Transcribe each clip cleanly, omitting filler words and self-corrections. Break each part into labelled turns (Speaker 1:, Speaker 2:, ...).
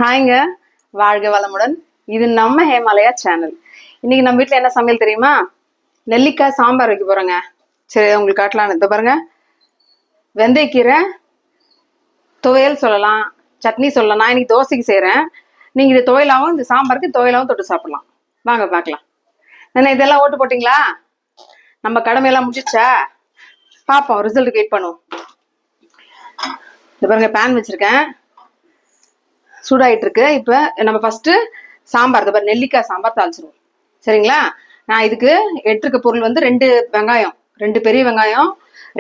Speaker 1: ஹாய்ங்க, வாழ்க வளமுடன். இது நம்ம ஹேமாலயா சேனல். இன்னைக்கு நம்ம வீட்டில் என்ன சமையல் தெரியுமா? நெல்லிக்காய் சாம்பார் வைக்க போறோங்க. சரி, உங்களுக்கு காட்டலான்னு இந்த பாருங்க. வெந்தயக்கீரை துவையல் சொல்லலாம், சட்னி சொல்லலாம். நான் இன்னைக்கு தோசைக்கு செய்கிறேன். நீங்கள் இது துவையலாகவும் இந்த சாம்பாருக்கு துவையலாகவும் தொட்டு சாப்பிடலாம். வாங்க பார்க்கலாம். என்ன இதெல்லாம் ஓட்டு போட்டிங்களா? நம்ம கடமையெல்லாம் முடிச்சிச்சா? பார்ப்போம், ரிசல்ட்டுக்கு வெயிட் பண்ணுவோம். இந்த பாருங்க, பேன் வச்சுருக்கேன், சூடாயிட்டு இருக்கு. இப்போ நம்ம ஃபர்ஸ்ட் சாம்பார், இந்த நெல்லிக்காய் சாம்பார் தாளிச்சிருவோம். சரிங்களா? நான் இதுக்கு எடுத்துருக்க பொருள் வந்து 2 வெங்காயம், 2 பெரிய வெங்காயம்,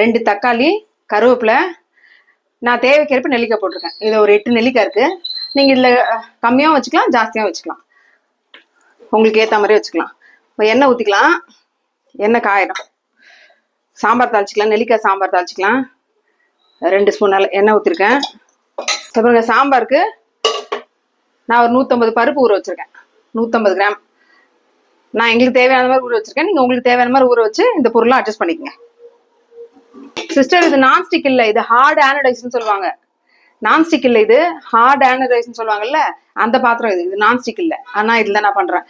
Speaker 1: 2 தக்காளி, கருவேப்பிலை. நான் தேவைக்கேற்ப நெல்லிக்காய் போட்டிருக்கேன். இதில் ஒரு 8 நெல்லிக்காய் இருக்கு. நீங்கள் இதில் கம்மியாகவும் வச்சுக்கலாம், ஜாஸ்தியாகவும் வச்சுக்கலாம், உங்களுக்கு ஏற்ற மாதிரி வச்சுக்கலாம். இப்போ எண்ணெய் ஊற்றிக்கலாம். எண்ணெய் காயிடும். சாம்பார் தாளிச்சிக்கலாம், நெல்லிக்காய் சாம்பார் தாளிச்சிக்கலாம். 2 ஸ்பூன் எண்ணெய் ஊற்றிருக்கேன். அப்புறம் சாம்பாருக்கு நான் ஒரு 150 பருப்பு ஊற வச்சிருக்கேன், 150 கிராம். நான் எங்களுக்கு தேவையான மாதிரி ஊற வச்சிருக்கேன். நீங்க உங்களுக்கு தேவையான மாதிரி ஊற வச்சு இந்த பொருளை அட்ஜஸ்ட் பண்ணிக்கங்க. சிஸ்டர், இது நான்ஸ்டிக் இல்லை, இது ஹார்ட் ஆனடைஸ்ன்னு சொல்லுவாங்க. நான்ஸ்டிக் இல்லை, இது ஹார்ட் ஆனடைஸ்ன்னு சொல்லுவாங்கல்ல, அந்த பாத்திரம் இது. இது நான்ஸ்டிக் இல்லை. ஆனா இதுல நான் பண்றேன்,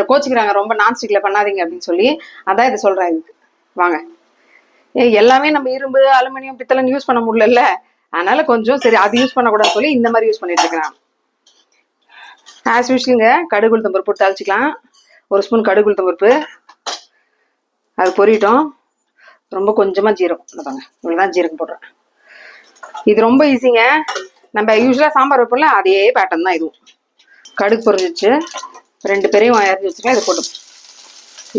Speaker 1: கோச்சிக்கிறாங்க ரொம்ப நான்ஸ்டிக்ல பண்ணாதீங்க அப்படின்னு சொல்லி. அதான் இதை சொல்றேன். இதுக்கு வாங்க. எல்லாமே நம்ம இரும்பு, அலுமினியம், பித்தளை யூஸ் பண்ண முடியல. அதனால கொஞ்சம் சரி அது யூஸ் பண்ணக்கூடாதுன்னு சொல்லி இந்த மாதிரி யூஸ் பண்ணிட்டு இருக்கிறேன். ஆஸ் யூஷுவலுங்க, கடுகு உளுத்தம் பருப்பு போட்டு தாளிச்சிக்கலாம். 1 ஸ்பூன் கடுகு உளுத்தம் பருப்பு, அது பொரியட்டும். ரொம்ப கொஞ்சமாக ஜீரகம், இல்லைப்பாங்க, இவ்வளோதான் ஜீரகம் போடுறேன். இது ரொம்ப ஈஸிங்க. நம்ம யூஸ்வலாக சாம்பார் வைப்போம்ல, அதே பேட்டர்ன் தான் இதுவும். கடுகு பொரிஞ்சிச்சு, 2 பெரிய அரிஞ்சு வச்சுக்கலாம். இது போட்டு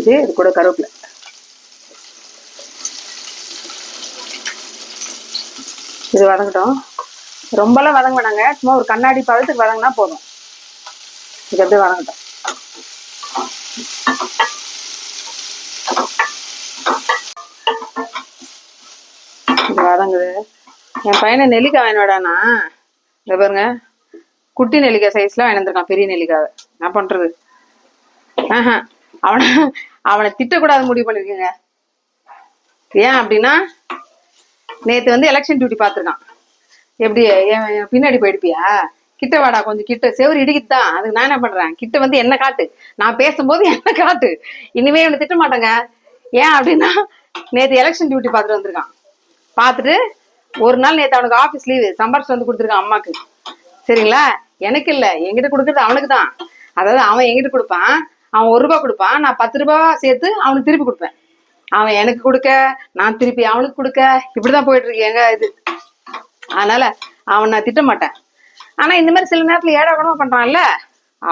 Speaker 1: இது கூட கருவேப்பிலை. இது வதங்கட்டும். ரொம்பலாம் வதங்க வேணாங்க, சும்மா ஒரு கண்ணாடி பழத்துக்கு வதங்கினா போதும். இது அப்படியே வதங்கட்டும். இது வதங்குது. என் பையனை நெல்லிக்காய் வாங்கினடானா, இந்த பாருங்க, குட்டி நெல்லிக்காய் சைஸ்ல வாங்கிருக்கான், பெரிய நெல்லிக்காவை. என்ன பண்றது? அவனை திட்டக்கூடாது முடிவு பண்ணிருக்கீங்க. ஏன் அப்படின்னா, நேத்து வந்து எலெக்ஷன் டியூட்டி பார்த்துருக்கான். எப்படி பின்னாடி போயிடுப்பியா? கிட்ட வாடா, கொஞ்சம் கிட்ட, செவரு இடிக்குதான். அதுக்கு நான் என்ன பண்றேன், கிட்ட வந்து என்ன காட்டு, நான் பேசும்போது என்ன காட்டு. இனிமே இவனை திட்ட மாட்டேங்க. ஏன் அப்படின்னா, நேற்று எலெக்ஷன் டியூட்டி பார்த்துட்டு வந்திருக்கான். பார்த்துட்டு ஒரு நாள் நேற்று அவனுக்கு ஆஃபீஸ் லீவு, சம்பாரிச்சு வந்து கொடுத்துருக்கான் அம்மாக்கு. சரிங்களா? எனக்கு இல்லை, என்கிட்ட கொடுக்குறது அவனுக்கு தான். அதாவது அவன் என்கிட்ட கொடுப்பான், அவன் 1 ரூபா கொடுப்பான், நான் 10 ரூபா சேர்த்து அவனுக்கு திருப்பி கொடுப்பேன். அவன் எனக்கு கொடுக்க, நான் திருப்பி அவனுக்கு கொடுக்க, இப்படிதான் போயிட்டு இருக்கு எங்க இது. அதனால அவன் நான் திட்ட மாட்டேன். ஆனா இந்த மாதிரி சில நேரத்துல ஏடா குணமா பண்றான்ல,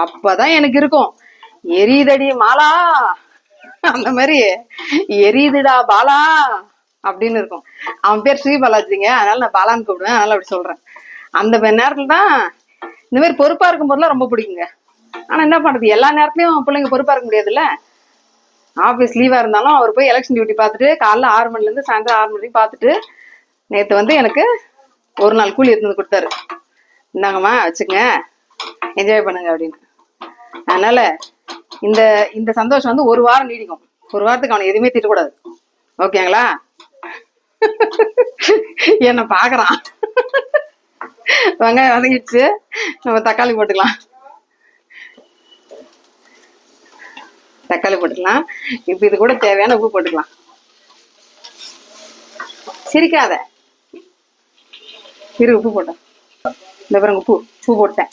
Speaker 1: அப்பதான் எனக்கு இருக்கும், எரியுதடி மாலா, அந்த மாதிரி எரியுதுடா பாலா அப்படின்னு இருக்கும். அவன் பேர் ஸ்ரீ பாலாஜிங்க, அதனால நான் பாலான்னு கூப்பிடுவேன். அதனால அப்படி சொல்றேன். அந்த நேரத்துல தான் இந்த மாதிரி பொறுப்பா இருக்கும் போதுலாம் ரொம்ப பிடிக்குங்க. ஆனா என்ன பண்றது, எல்லா நேரத்துலயும் பிள்ளைங்க பொறுப்பா இருக்க முடியாதுல்ல. ஆஃபீஸ் லீவா இருந்தாலும் அவர் போய் எலெக்ஷன் டியூட்டி பார்த்துட்டு காலைல 6 மணில இருந்து சாயந்தரம் 6 மணிக்கு பார்த்துட்டு நேற்று வந்து எனக்கு 1 நாள் கூலி எடுத்து கொடுத்தாரு. இந்தாங்கம்மா வச்சுங்க, என்ஜாய் பண்ணுங்க அப்படின்னு. அதனால இந்த இந்த சந்தோஷம் வந்து 1 வாரம் நீடிக்கும். 1 வாரத்துக்கு அவனை எதுவுமே திட்டக்கூடாது. ஓகேங்களா? என்ன பாக்குறான். வெங்காயம் வதங்கிடுச்சு, நம்ம தக்காளி போட்டுக்கலாம். தக்காளி போட்டுக்கலாம். இப்ப இது கூட தேவையான உப்பு போட்டுக்கலாம். சிரிக்காத இரு, உப்பு போட்டேன். இந்த பாருங்க, உப்பு போட்டேன்.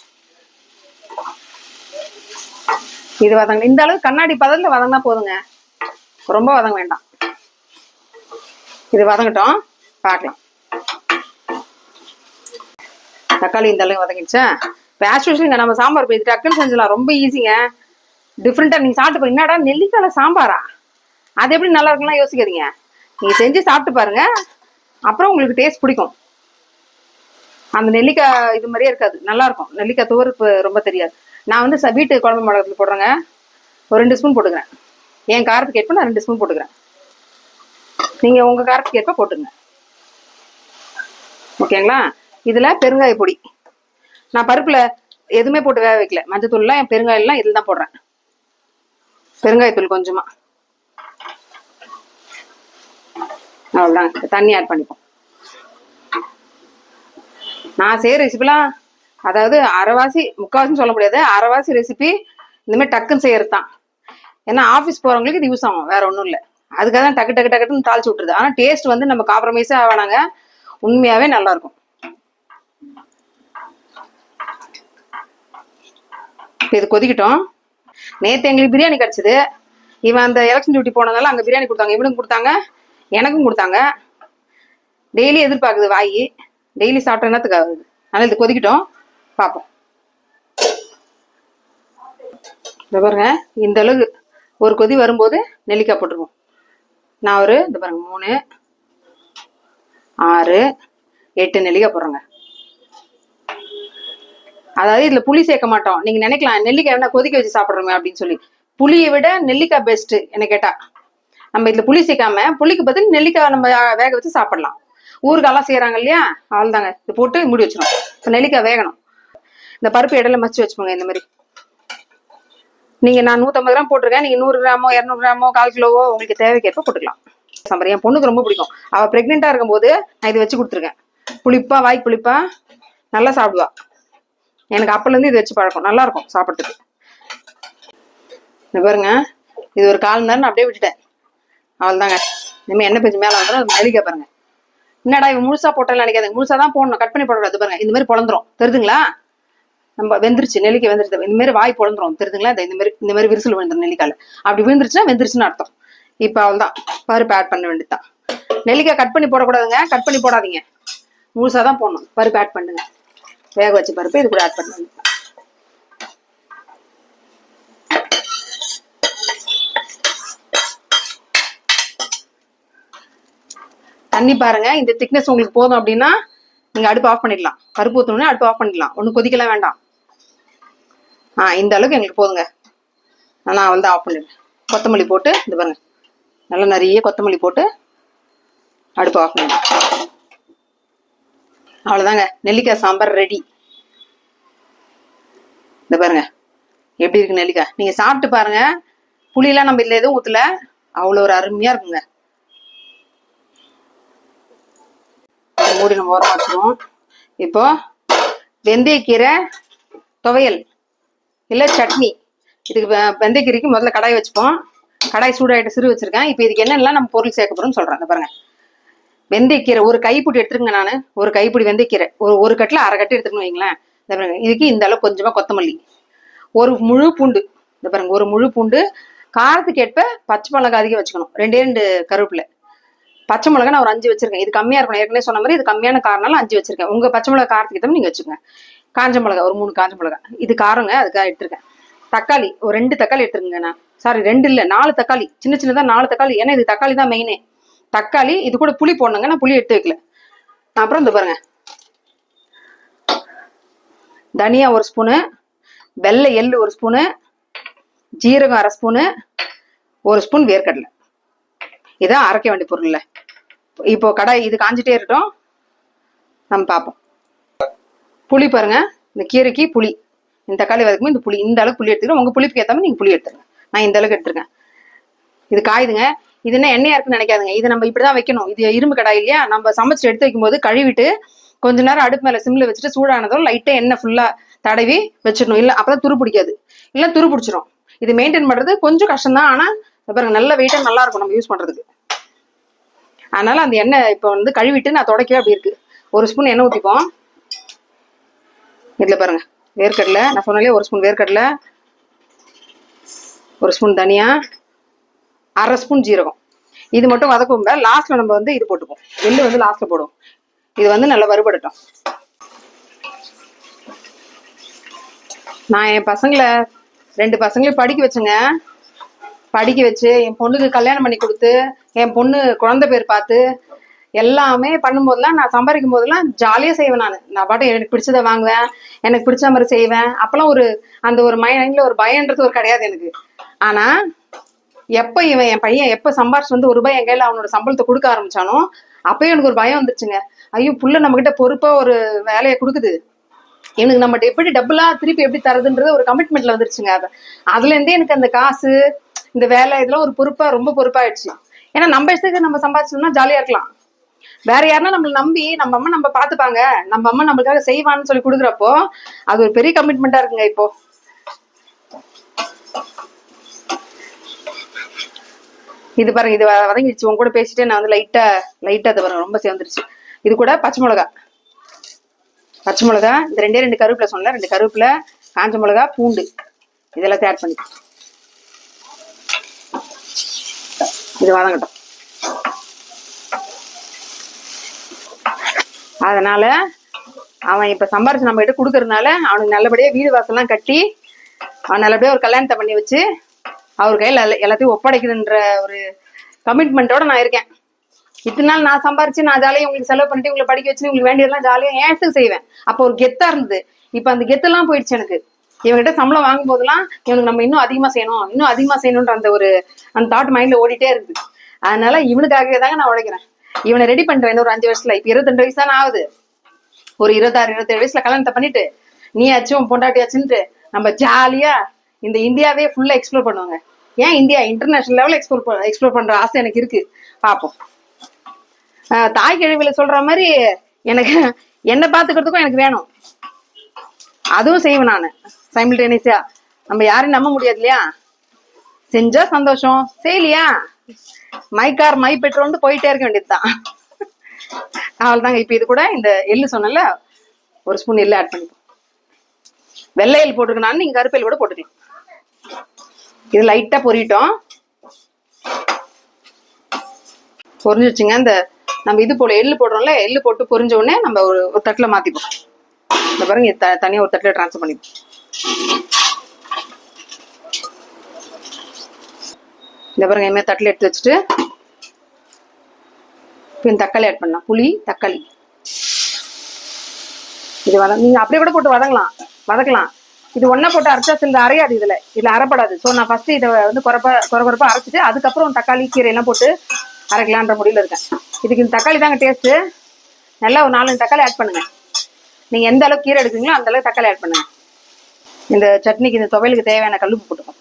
Speaker 1: இது வதங்க, இந்த அளவு கண்ணாடி பதத்துல வதங்கினா போதுங்க, ரொம்ப வதங்க வேண்டாம். இது வதங்கட்டும், பார்க்கலாம். தக்காளி இந்த அளவு வதங்கிடுச்சா? இப்போ ஆஸ் யூஷுவல் நம்ம சாம்பார் போய் டக்குன்னு செஞ்சிடலாம், ரொம்ப ஈஸிங்க. டிஃப்ரெண்டா நீங்க சாப்பிட்டு போய், என்னடா நெல்லிக்கால சாம்பாரா, அது எப்படி நல்லா இருக்குன்னா யோசிக்காதீங்க. நீங்க செஞ்சு சாப்பிட்டு பாருங்க, அப்புறம் உங்களுக்கு டேஸ்ட் பிடிக்கும். அந்த நெல்லிக்காய் இது மாதிரியே இருக்காது, நல்லா இருக்கும். நெல்லிக்காய் துவர்ப்பு ரொம்ப தெரியாது. நான் வந்து வீட்டு குழம்பு மிளகாத்தூள் போடுறேங்க, ஒரு 2 ஸ்பூன் போட்டுக்கிறேன். என் காரத்துக்கு ஏற்ப நான் 2 ஸ்பூன் போட்டுக்கிறேன். நீங்க உங்க காரத்துக்கு ஏற்ப போட்டுங்க. ஓகேங்களா? இதுல பெருங்காய பொடி, நான் பருப்புல எதுவுமே போட்டு வேக வைக்கல. மஞ்சத்தூள்லாம், என் பெருங்காயம் எல்லாம் இதுல தான் போடுறேன். பெருங்காயத்தூள் கொஞ்சமா, அவ்வளவுதான். தண்ணி ஆட் பண்ணிப்போம். நான் செய்யற ரெசிபிலாம் அதாவது அரைவாசி முக்கால்வாசின்னு சொல்ல முடியாது, அரைவாசி ரெசிபி இந்த மாதிரி டக்குன்னு செய்யறது தான். ஏன்னா ஆஃபீஸ் போறவங்களுக்கு இது யூஸ் ஆகும், வேற ஒன்றும் இல்லை. அதுக்காக தான் டக்கு டக்கு டக்குன்னு தாளிச்சு விட்டுருது. ஆனால் டேஸ்ட் வந்து நம்ம காம்ப்ரமைஸே ஆவானாங்க, உண்மையாவே நல்லா இருக்கும். இது கொதிக்கிட்டோம். நேற்று எங்களுக்கு பிரியாணி கிடைச்சது. இவன் அந்த எலெக்ஷன் டியூட்டி போனதால அங்கே பிரியாணி கொடுத்தாங்க, இவனுக்கும் கொடுத்தாங்க, எனக்கும் கொடுத்தாங்க. டெய்லி எதிர்பார்க்குது வாய், டெய்லி சாப்பிட்ட என்னத்துக்கு ஆகுது. அதனால இது கொதிக்கிட்டோம், பார்ப்போம். இந்த பாருங்க, இந்த அளவுக்கு ஒரு கொதி வரும்போது நெல்லிக்காய் போட்டுருவோம். நான் ஒரு இந்த பாருங்க 3 6 8 நெல்லிக்காய் போடுறேங்க. அதாவது இதுல புளி சேர்க்க மாட்டோம். நீங்க நினைக்கலாம் நெல்லிக்காய் என்ன கொதிக்க வச்சு சாப்பிடுறோமே அப்படின்னு சொல்லி. புளியை விட நெல்லிக்காய் பெஸ்ட் என்ன கேட்டா. நம்ம இதுல புளி சேர்க்காம புளிக்கு பதில் நெல்லிக்காய் நம்ம வேக வச்சு சாப்பிடலாம். ஊறுகாலாம் செய்யறாங்க இல்லையா, அவ்வளவுதாங்க. இது போட்டு மூடி வச்சிடும். இப்போ நெல்லிக்காய் வேகணும். இந்த பருப்பு இடையில மச்சு வச்சுக்கோங்க இந்த மாதிரி. நீங்க நான் 150 கிராம் போட்டிருக்கேன், நீங்க 100 கிராமோ 200 கிராமோ 1/4 கிலோவோ உங்களுக்கு தேவைக்கேற்ப போட்டுக்கலாம். சாம்பார் என் பொண்ணுக்கு ரொம்ப பிடிக்கும். அவ பிரெக்னெண்டா இருக்கும் போது நான் இதை வச்சு கொடுத்துருக்கேன். புளிப்பா, வாய் புளிப்பா, நல்லா சாப்பிடுவா. எனக்கு அப்பல இருந்து இது வச்சு பழக்கம், நல்லா இருக்கும் சாப்பிட்றதுக்கு. இந்த பாருங்க, இது ஒரு 1/4 மணி நேரம் நான் அப்படியே விட்டுட்டேன். அவ்வளோதாங்க. இனிமேல் எண்ணெய் பேச்சு மேலே வந்துடும். அது நெல்லிக்காய் பாருங்க. என்னடா இவன் முழுசா போட்டாலும் நினைக்காது, முழுசா தான் போடணும், கட் பண்ணி போடக்கூடாது. பாருங்க இந்த மாதிரி பொழந்துரும், தெரியுதுங்களா? நம்ம வெந்துருச்சு, நெல்லிக்காய் வெந்துருச்சு. இந்த மாதிரி வாய் பொழந்துரும், தெரியுதுங்களா? இந்த மாதிரி விரிசல் விழுந்துரும் நெல்லிக்காயில். அப்படி விழுந்துருச்சுன்னா வெந்துருச்சுன்னு அர்த்தம். இப்போ அவ்வளோதான், பருப்பு ஆட் பண்ண வேண்டியதுதான். நெல்லிக்காய் கட் பண்ணி போடக்கூடாதுங்க, கட் பண்ணி போடாதீங்க, முழுசா தான் போடணும். பருப்பு ஆட் பண்ணுங்க, வேக வச்ச பருப்பு இது கூட ஆட் பண்ண வேண்டியது. தண்ணி பாருங்க, இந்த திக்னஸ் உங்களுக்கு போதும் அப்படின்னா நீங்க அடுப்பு ஆஃப் பண்ணிடலாம். பருப்பு ஊற்றணும்னா அடுப்பு ஆஃப் பண்ணிடலாம், ஒன்றும் கொதிக்கலாம் வேண்டாம். இந்த அளவுக்கு எங்களுக்கு போதுங்க. நான் அவள் தான் ஆஃப் பண்ணிடுறேன். கொத்தமல்லி போட்டு இது பாருங்க, நல்லா நிறைய கொத்தமல்லி போட்டு அடுப்பு ஆஃப் பண்ணிடுறேன். அவ்வளோதாங்க, நெல்லிக்காய் சாம்பார் ரெடி. இந்த பாருங்க எப்படி இருக்கு நெல்லிக்காய். நீங்க சாப்பிட்டு பாருங்க. புளியெல்லாம் நம்ம இதுல எதுவும் ஊற்றல, அவ்வளோ ஒரு அருமையா இருக்குங்க. மூடி நம்ம ஓரமா வச்சிருவோம். இப்போ வெந்தயக்கீரை துவையல் இல்லை சட்னி. இதுக்கு வெந்தயக்கீரைக்கு முதல்ல கடாய் வச்சுப்போம். கடாய் சூடாயிட்டு சிறு வச்சிருக்கேன். இப்போ இதுக்கு என்னெல்லாம் நம்ம பொருள் சேர்க்க போறோம்னு சொல்றேன். பாருங்க, வெந்தயக்கீரை ஒரு கைப்பிடி எடுத்துருங்க. நான் ஒரு கைப்பிடி வெந்தயக்கீரை, ஒரு கட்டில் 1/2 கட்டு எடுத்துக்கணும் வைங்களேன். இந்த பாருங்க, இதுக்கு இந்த அளவு கொஞ்சமா கொத்தமல்லி, ஒரு முழு பூண்டு. இந்த பாருங்க, ஒரு முழு பூண்டு. காரத்துக்கு ஏற்ப பச்சை மிளகாய் அதிகம் வச்சுக்கணும். 2 கருவேப்பிலை. பச்சை மிளகா நான் ஒரு 5 வச்சிருக்கேன். இது கம்மியா இருக்கணும், ஏற்கனவே சொன்ன மாதிரி இது கம்மியான காரனால 5 வச்சிருக்கேன். உங்க பச்சை மிளகா காரத்துக்கு ஏற்ற நீங்க வச்சுக்கோங்க. காஞ்ச மிளகா ஒரு 3 காஞ்ச மிளகா, இது காரங்க, அதுக்காக எடுத்திருக்கேன். தக்காளி ஒரு 2 தக்காளி எடுத்துருங்க. நான் சாரி 2 இல்லை 4 தக்காளி, சின்ன சின்னதா 4 தக்காளி. ஏன்னா இது தக்காளி தான் மெயினே. தக்காளி இது கூட புளி போடணுங்க, நான் புளி எடுத்து வைக்கல. அப்புறம் இந்த பாருங்க, தனியா 1 ஸ்பூனு, வெள்ளை எள்ளு 1 ஸ்பூனு, ஜீரகம் 1/2 ஸ்பூனு, 1 ஸ்பூன் வேர்க்கடலை. இதான் அரைக்க வேண்டிய பொருள் இல்லை. இப்போ கடாய் இது காஞ்சிட்டே இருக்கட்டும், நம்ம பார்ப்போம். புளி பாருங்க, இந்த கீரைக்கு புளி, இந்த தக்காளி வதக்கும் இந்த புளி, இந்த அளவுக்கு புளி எடுத்துக்கிறேன். உங்க புளிப்புக்கு ஏற்ற மாதிரி நீங்க புளி எடுத்துருங்க. நான் இந்த அளவுக்கு எடுத்துருக்கேன். இது காயுதுங்க. இது என்ன எண்ணெயா இருக்குன்னு நினைக்காதுங்க, இது நம்ம இப்படிதான் வைக்கணும். இது இரும்பு கடாய் இல்லையா, நம்ம சமைச்சு எடுத்து வைக்கும் போது கழுவிட்டு கொஞ்ச நேரம் அடுப்பு மேல சிம்ல வச்சுட்டு சூடானதும் லைட்டா எண்ணெய் ஃபுல்லா தடவி வச்சிடணும். இல்லை அப்பதான் துரு பிடிக்காது, இல்லை துரு பிடிச்சிரும். இது மெயின்டைன் பண்றது கொஞ்சம் கஷ்டம் தான். ஆனா பாருங்க, நல்ல வெயிட்டா நல்லா இருக்கும் நம்ம யூஸ் பண்றதுக்கு. அதனால அந்த எண்ணெய் இப்போ வந்து கழுவிட்டு நான் தொடக்கவே அப்படி இருக்கு. 1 ஸ்பூன் எண்ணெய் ஊற்றிப்போம். இதுல பாருங்க, வேர்க்கடலை நான் சொன்னாலே 1 ஸ்பூன் வேர்க்கடலை, 1 ஸ்பூன் தனியா, 1/2 ஸ்பூன் ஜீரகம். இது மட்டும் வதக்கும். லாஸ்ட்ல நம்ம வந்து இது போட்டுப்போம், எள்ளு வந்து லாஸ்ட்ல போடுவோம். இது வந்து நல்லா வறுபடட்டும். நான் என் பசங்களை 2 பசங்களையும் படிக்க வச்சுங்க. படிக்க வச்சு என் பொண்ணுக்கு கல்யாணம் பண்ணி கொடுத்து என் பொண்ணு குழந்தை பேர் பார்த்து எல்லாமே பண்ணும்போதெல்லாம் நான் சம்பாதிக்கும் போதெல்லாம் ஜாலியாக செய்வேன். நான் பாட்டு எனக்கு பிடிச்சதை வாங்குவேன், எனக்கு பிடிச்ச மாதிரி செய்வேன். அப்பெல்லாம் அந்த ஒரு மைண்ட்ல ஒரு பயன்றது ஒரு கிடையாது எனக்கு. ஆனா எப்போ என் பையன் எப்போ சம்பாரிச்சு வந்து ₹1 என் கையில அவனோட சம்பளத்தை கொடுக்க ஆரம்பிச்சானோ அப்பயும் எனக்கு ஒரு பயம் வந்துருச்சுங்க. ஐயோ, புள்ள நம்ம கிட்ட பொறுப்பா ஒரு வேலையை கொடுக்குது, எனக்கு நம்ம எப்படி டபுளா திருப்பி எப்படி தரதுன்றது ஒரு கமிட்மெண்ட்ல வந்துருச்சுங்க. அதுல இருந்தே எனக்கு அந்த காசு, இந்த வேலை, இதெல்லாம் ஒரு பொறுப்பா ரொம்ப பொறுப்பாயிடுச்சு. ஏன்னா நம்ம இஷ்டத்துக்கு நம்ம சம்பாதிச்சோம்னா ஜாலியா இருக்கலாம். வேற யாருன்னா நம்மள நம்பி நம்ம அம்மா நம்ம பாத்துப்பாங்க, நம்ம அம்மா நம்மளுக்காக செய்வான்னு சொல்லி கொடுக்குறப்போ அது ஒரு பெரிய கமிட்மெண்டா இருக்குங்க. இப்போ இது பாருங்க, இது வதங்கிடுச்சு. உங்க கூட பேசிட்டு நான் வந்து லைட்டா இது பாருங்க ரொம்ப சேர்ந்துருச்சு. இது கூட பச்சை மிளகா இந்த ரெண்டு கருவேப்பிலை சொன்னல, 2 கருவேப்பிலை, காஞ்ச மிளகா, பூண்டு இதெல்லாம் ஆட் பண்ணி இது வதங்கட்டும். அதனால அவன் இப்ப சம்பாரிச்சு நம்ம கிட்ட கொடுக்கறதுனால அவனுக்கு நல்லபடியா வீடு வாசல்லாம் கட்டி அவன் நல்லபடியா ஒரு கல்யாணத்தை பண்ணி வச்சு அவர் கையில எல்லாத்தையும் ஒப்படைக்கணுன்ற ஒரு கமிட்மெண்ட்டோட நான் இருக்கேன். இத்தனை நாள் நான் சம்பாரிச்சு நான் ஜாலியாக உங்களுக்கு செலவு பண்ணிட்டு உங்களை படிக்க வச்சு உங்களுக்கு வேண்டியதெல்லாம் ஜாலியாக ஏன் இடத்துக்கு செய்வேன். அப்போ ஒரு கெத்தா இருந்தது. இப்ப அந்த கெத்தெல்லாம் போயிடுச்சு எனக்கு. இவங்ககிட்ட சம்பளம் வாங்கும் போதெல்லாம் இவனுக்கு நம்ம இன்னும் அதிகமா செய்யணும்ன்ற அந்த தாட் மைண்ட்ல ஓடிட்டே இருக்குது. அதனால இவனுக்காகவே தாங்க நான் உழைக்கிறேன். இவனை ரெடி பண்றேன் இன்னொரு 5 வருஷத்துல. இப்ப 22 வயசு தானே ஆகுது. ஒரு 26 27 வயசுல கல்யாணத்தை பண்ணிட்டு நீ ஆச்சும் பொண்டாட்டியாச்சுன்ட்டு நம்ம ஜாலியா இந்த இந்தியாவே ஃபுல்லா எக்ஸ்ப்ளோர் பண்ணுவாங்க. ஏன் இந்தியா இன்டர்நேஷனல் லெவலில் எக்ஸ்ப்ளோர் பண்ற ஆசை எனக்கு இருக்கு. பார்ப்போம். தாய் கிழவில சொல்ற மாதிரி எனக்கு என்ன பாத்துக்கிறதுக்கும் எனக்கு வேணும். அதுவும் செய்வேன் நான் சைமில்டேனியஸா. நம்ம யாரையும் நம்ப முடியாது இல்லையா? செஞ்சா சந்தோஷம், செய்யலையா மை பெட்ரோல் போயிட்டே இருக்க வேண்டியதுதான். அவள்தாங்க. இப்ப இது கூட இந்த எள்ளு சொன்னல, ஒரு ஸ்பூன் எள்ளு ஆட் பண்ணிப்போம். வெள்ளை எள்ளு போட்டுருக்கனாலும் நீங்க கருப்பு எள்ளு கூட போட்டுக்கலாம். இது லைட்டா பொரிட்டோம், பொரிஞ்சிருச்சுங்க. இந்த நம்ம இது போல எள்ளு போடுறோம்ல, எள்ளு போட்டு பொரிஞ்ச உடனே நம்ம ஒரு தட்டுல மாத்திப்போம். இந்த பாருங்க, தனியா ஒரு தட்டுல டிரான்ஸ்ஃபர் பண்ணிப்போம். இந்த பாருங்க, இனிமே தட்டுல எடுத்து வச்சுட்டு இப்போ தக்காளி ஆட் பண்ணலாம். புளி, தக்காளி இது நீங்க அப்படியே கூட போட்டு வதக்கலாம். இது ஒன்னா போட்டு அரைச்சா சில அரையாது, இதுல அரைப்படாது. ஸோ நான் ஃபர்ஸ்ட் இதை வந்து குறைப்பா அரைச்சிட்டு அதுக்கப்புறம் தக்காளி கீரை எல்லாம் போட்டு அரைக்கலான்ற முடியல இருக்கேன். இதுக்கு இந்த தக்காளி தாங்க டேஸ்ட்டு. நல்லா ஒரு 4 தக்காளி ஆட் பண்ணுங்க. நீங்க எந்த அளவுக்கு கீரை எடுக்கிறீங்களோ அந்த அளவுக்கு தக்காளி ஆட் பண்ணுங்க. இந்த சட்னிக்கு இந்த துவையலுக்கு தேவையான கல்லுப்பு போட்டுக்கோம்.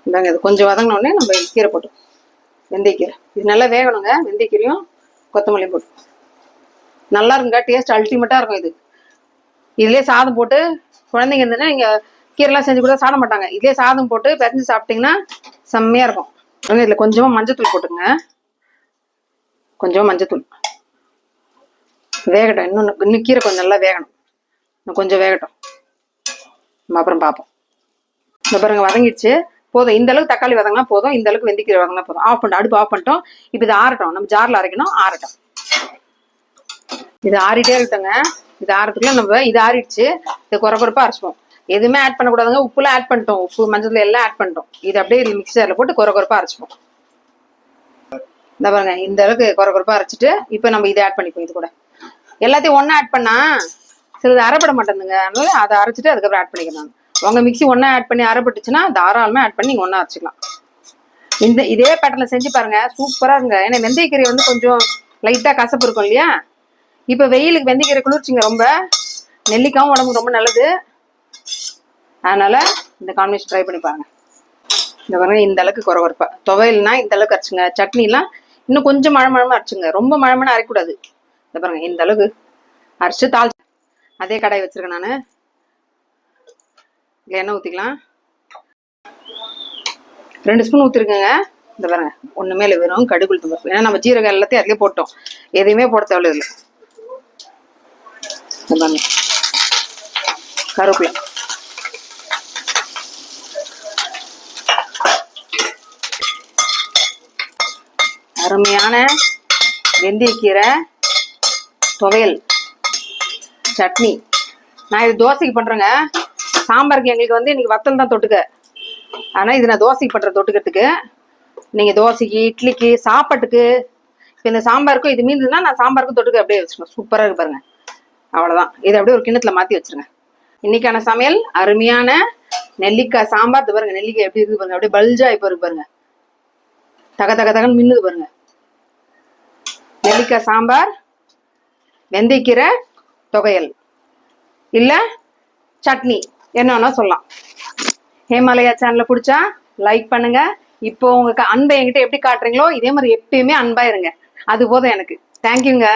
Speaker 1: இந்தாங்க, இது கொஞ்சம் வதங்கினோடனே நம்ம கீரை போட்டோம். வெந்தயக்கீரை இது நல்லா வேகணுங்க. வெந்தயக்கீரையும் கொத்தமல்லியும் போட்டு நல்லா இருக்குங்க. டேஸ்ட் அல்டிமேட்டா இருக்கும். இதுலயே சாதம் போட்டு குழந்தைங்க இருந்ததுன்னா நீங்க கீரைலாம் செஞ்சு கூட சாப்பிட மாட்டாங்க. இதுலயே சாதம் போட்டு பிசைஞ்சு சாப்பிட்டீங்கன்னா செம்மையா இருக்கும். இதுல கொஞ்சமா மஞ்சத்தூள் போட்டுங்க. கொஞ்சமா மஞ்சத்தூள் வேகட்டும். இன்னும் கீரை கொஞ்சம் நல்லா வேகணும். இன்னும் கொஞ்சம் வேகட்டும், நம்ம அப்புறம் பார்ப்போம். இந்த பாருங்க வதங்கிடுச்சு. போதும், இந்த அளவுக்கு தக்காளி வதங்கினா போதும். இந்த அளவுக்கு வெந்தயக்கீரை வதங்கினா போதும். அடுப்பு ஆஃப் பண்ணிட்டோம். இப்போ இது ஆறட்டும். நம்ம ஜார்ல அரைக்கணும், ஆறட்டும். இது ஆறிட்டே இருக்குங்க. இது ஆறதுக்குள்ள நம்ம இது ஆறிடுச்சு. இது குறைப்பா அரைச்சிப்போம். எதுவுமே ஆட் பண்ணக்கூடாதுங்க. உப்புலாம் ஆட் பண்ணிட்டோம். உப்பு, மஞ்சள் எல்லாம் ஆட் பண்ணிட்டோம். இது அப்படியே மிக்சர்ல போட்டு குறைப்பா அரைச்சிப்போம். இந்த பாருங்க, இந்த அளவுக்கு குறைப்பா அரைச்சிட்டு இப்போ நம்ம இதை ஆட் பண்ணிப்போம். இது கூட எல்லாத்தையும் ஒன்னா ஆட் பண்ணா சிலது அரைப்பட மாட்டேங்குங்க. அதனால அதை அரைச்சிட்டு அதுக்கப்புறம் ஆட் பண்ணிக்கலாம். உங்க மிக்சி ஒன்னா ஆட் பண்ணி அரைப்பட்டுச்சுன்னா தாராளமா ஆட் பண்ணி நீங்க ஒன்னா அரைச்சிக்கலாம். இதே பேட்டர்ல செஞ்சு பாருங்க, சூப்பரா இருக்குங்க. ஏன்னா வெந்தயக்கீரை வந்து கொஞ்சம் லைட்டா கசப்பு இருக்கும் இல்லையா? இப்ப வெயிலுக்கு வெந்தயக்கீரை குளிர்ச்சிங்க ரொம்ப. நெல்லிக்காவும் உடம்புக்கு ரொம்ப நல்லது. அதனால இந்த காம்பினேஷன் ட்ரை பண்ணி பாருங்க. இந்த பாருங்க, இந்த அளவுக்கு குறைப்பா. துவையல்னா இந்த அளவுக்கு அரைச்சுங்க. சட்னி எல்லாம் இன்னும் கொஞ்சம் மழை அரைச்சுங்க. ரொம்ப மழை அரைக்கூடாது. இந்த பாருங்க, இந்த அளவுக்கு அரைச்சு தாளிச்சு அதே கடாய் வச்சிருக்கேன் நானு. இல்லை எண்ணெய் ஊற்றிக்கலாம். 2 ஸ்பூன் ஊற்றிருக்கேங்க. இந்த பாருங்க, ஒன்றுமே இல்லை, வெறும் கடுகு உளுத்தம் பருப்பு. ஏன்னா நம்ம ஜீரகம் எல்லாத்தையும் அதிலே போட்டோம். எதையுமே போட தேவையில்லை இல்லை. இந்த பாருங்க, கருவேப்பிலை, அருமையான வெந்தயக்கீரை துவையல் சட்னி. நான் இது தோசைக்கு பண்றேங்க. சாம்பாருக்கு எங்களுக்கு வந்து இன்னைக்கு வத்தல் தான் தொட்டுக்க. ஆனா இது நான் தோசைக்கு பண்ற தொட்டுக்கிறதுக்கு. நீங்க தோசைக்கு, இட்லிக்கு, சாப்பாட்டுக்கு, இப்போ இந்த சாம்பாருக்கும் இது மீந்ததுன்னா நான் சாம்பாருக்கும் தொட்டுக்க அப்படியே வச்சுக்கணும். சூப்பரா இருக்கு பாருங்க. அவ்வளவுதான். இதை அப்படியே ஒரு கிண்ணத்துல மாத்தி வச்சிருங்க. இன்னைக்கான சமையல் அருமையான நெல்லிக்காய் சாம்பார். பாருங்க, நெல்லிக்காய் எப்படி இருக்கு பாருங்க. அப்படியே பல்ஜா இப்போ இருக்கு பாருங்க. தகன்னு மின்னுது பாருங்க. நெல்லிக்காய் சாம்பார், வெந்தயக்கீரை துவையல், இல்ல சட்னி, என்ன வேணா சொல்லலாம். ஹேமாலயா சேனலை பிடிச்சா லைக் பண்ணுங்க. இப்போ உங்களுக்கு அன்பை என்கிட்ட எப்படி காட்டுறீங்களோ இதே மாதிரி எப்பயுமே அன்பா இருங்க. அது போதும் எனக்கு. தேங்க்யூங்க.